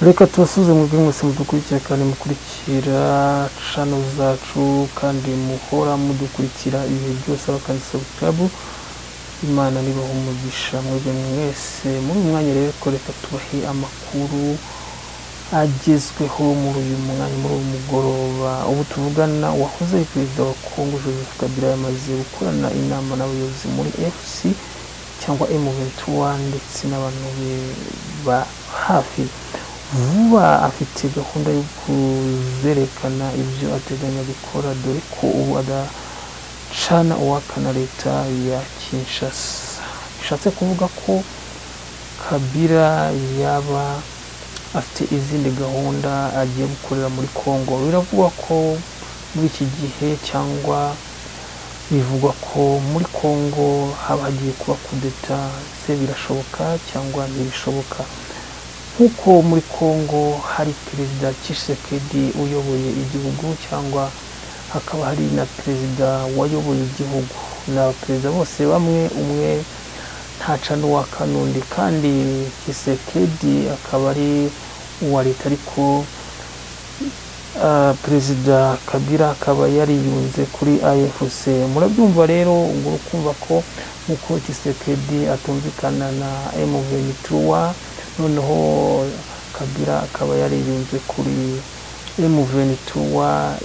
reka tubasuze mu bw'imwese mudukurikira kandi mukurikira channel zacu kandi muhora mudukurikira ibihe byose bakandi subscribe. Imana nibaho umugisha mwebwe mwese muri uyu mwanya rero ko reka tubahe amakuru agezweho muri uyu mwanya muri uyu mugoroba. Ubu tuvugana wahoze ari perezida wa Congo Joseph Kabila yamaze gukorana inama n'abayobozi muri FC cyangwa M23 ndetse n'abantu ba hafi. Vuba afite gahunda yo kuzerekana ibyo ateganya gukora, dore ko ubu adacana uwakana leta ya Kinshasa. Bishatse kuvuga ko Kabila yaba afite izindi gahunda agiye gukorera muri Congo. Biravugwa ko muri iki gihe cyangwa bivugwa ko muri Congo haba hagiye kuba kudeta, se birashoboka cyangwa ntibishoboka. Nkuko muri Congo hari perezida Tshisekedi uyoboye igihugu cyangwa hakaba hari na perezida wayoboye igihugu, na perezida bose bamwe, umwe ntaca n'uwakanundi, kandi Tshisekedi akaba ari uwa leta, ariko perezida Kabila akaba yariyunze kuri AFC. Murabyumva rero ngo kumva ko nkuko Tshisekedi atumvikana na M23, noneho Kabila akaba yariyunze kuri M23,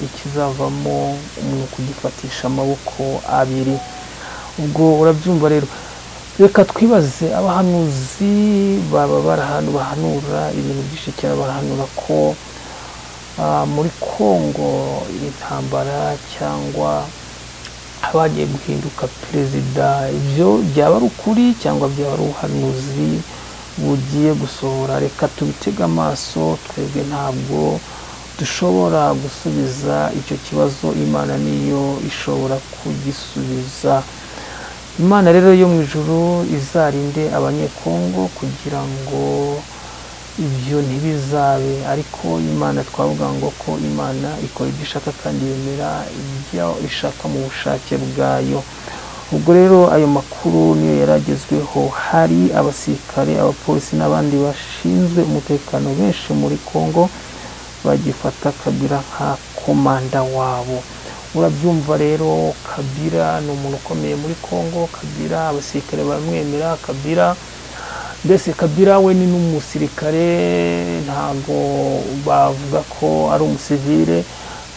ikizavamo umuntu kugifatisha amaboko abiri. Ubwo urabyumva rero, reka twibaze abahanuzi baba bahanura ibintu byinshi cyane. Bahanura ko muri Congo intambara cyangwa abagiye guhinduka perezida, ibyo byaba ari ukuri cyangwa byaba ari ubuhanuzi bugiye gusohora. Reka tubitega amaso, twebwe ntabwo dushobora gusubiza icyo kibazo, Imana niyo ishobora kugisubiza. Imana rero yo mu ijuru izarinde abanyekongo kugira ngo ibyo ntibizabe, ariko Imana twavuga ngo ko Imana ikora ibyo ishaka kandi yemera ibyo ishaka mu bushake bwayo. Ubwo rero ayo makuru niyo yaragezweho. Hari abasirikare, abapolisi n'abandi bashinzwe umutekano benshi muri Congo bagifata Kabila nka komanda wabo. Urabyumva rero, Kabila ni umuntu ukomeye muri Congo. Kabila abasirikare baramwemera. Kabila mbese Kabila we ni n'umusirikare, ntago bavuga ko ari umusivile,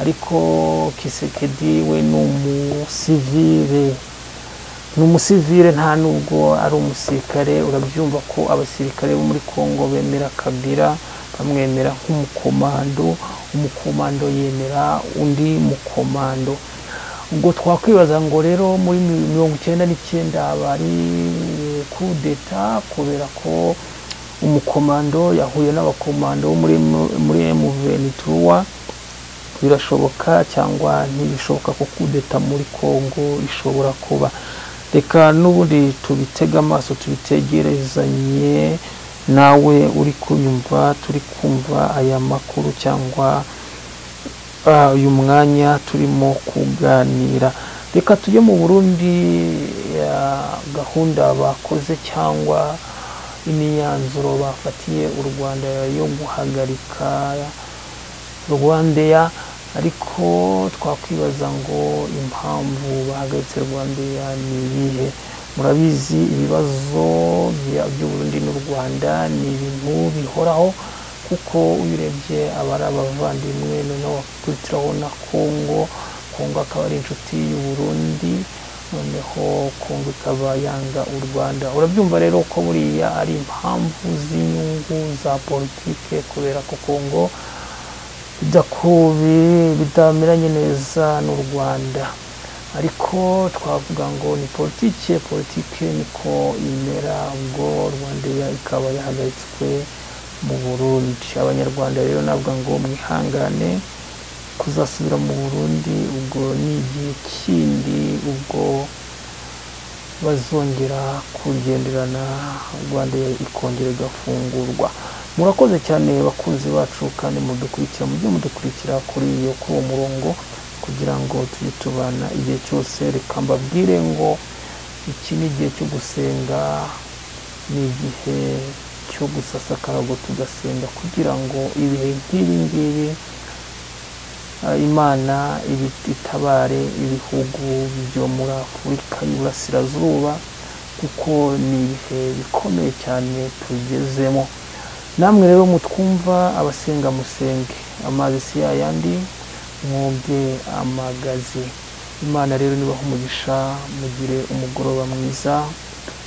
ariko Tshisekedi we ni umusivile, nta nubwo ari umusirikare. Urabyumva ko abasirikare bo muri Congo bemera Kabila, bamwemera nk'umukomando. Umukomando yemera undi mukomando. Ubwo twakwibaza ngo rero muri 1999 bari kudeta kubera ko umukomando yahuye n'abakomando muri M23. Birashoboka cyangwa ntibishoboka ko kudeta muri Congo ishobora kuba. Reka n'ubundi tubitega amaso, tubitegerezanye nawe uri kunyumva, turi kumva aya makuru cyangwa uyu mwanya turimo kuganira. Reka tujye mu Burundi, gahunda bakoze cyangwa imyanzuro bafatiye u Rwanda yo guhagarika Rwandair, ariko twakwibaza ngo impamvu bahagaritse Rwandair ni ibihe? Murabizi ibibazo by'u Burundi n'u Rwanda ni ibintu bihoraho, kuko uyirebye abari abavandimwe, noneho wakurikiraho na Congo akaba ari inshuti y'u Burundi, noneho Congo ikaba yanga u Rwanda. Urabyumva rero ko buriya ari impamvu z'inyungu za politike, kubera ko Congo bidameranye neza n'u Rwanda. Ariko twavuga ngo ni politike niko imera. Ubwo Rwandair ikaba yahagaritswe mu Burundi. Abanyarwanda rero navuga ngo mwihangane kuzasubira mu Burundi, ubwo ni igihe kindi, ubwo bazongera kugenderana, Rwandair ikongera igafungurwa. Murakoze cyane bakunzi bacu, kandi mudukurikira kuri uwo murongo kugira ngo tujye tubana igihe cyose. Reka mbabwire ngo iki ni igihe cyo gusenga, ni igihe cyo gusasa akarago tugasenga kugira ngo ibihe nk'ibi ngibi Imana itabare ibihugu byo muri Afurika y'Iburasirazuba kuko ni ibihe bikomeye cyane tugezemo. Namwe rero mutwumva abasenga musenge, amazi si yayandi, mwoge amagazi. Imana rero nibaha umugisha, mugire umugoroba mwiza,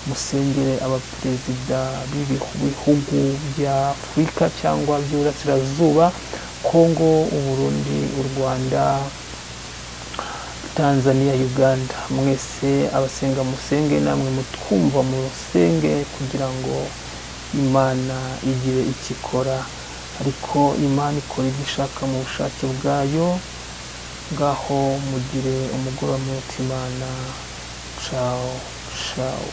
musengere abaperezida b'ibihugu bya Afurika cyangwa by'Iburasirazuba, Kongo, Uburundi, u Rwanda, Tanzania, Uganda. Mwese abasenga musenge, namwe mutwumva musenge kugira ngo Imana igire ikikora, ariko Imana ikora ibyo ishaka mu bushake bwayo. Ngaho mugire umugoroba mwiza, Imana. Ciao, ciao.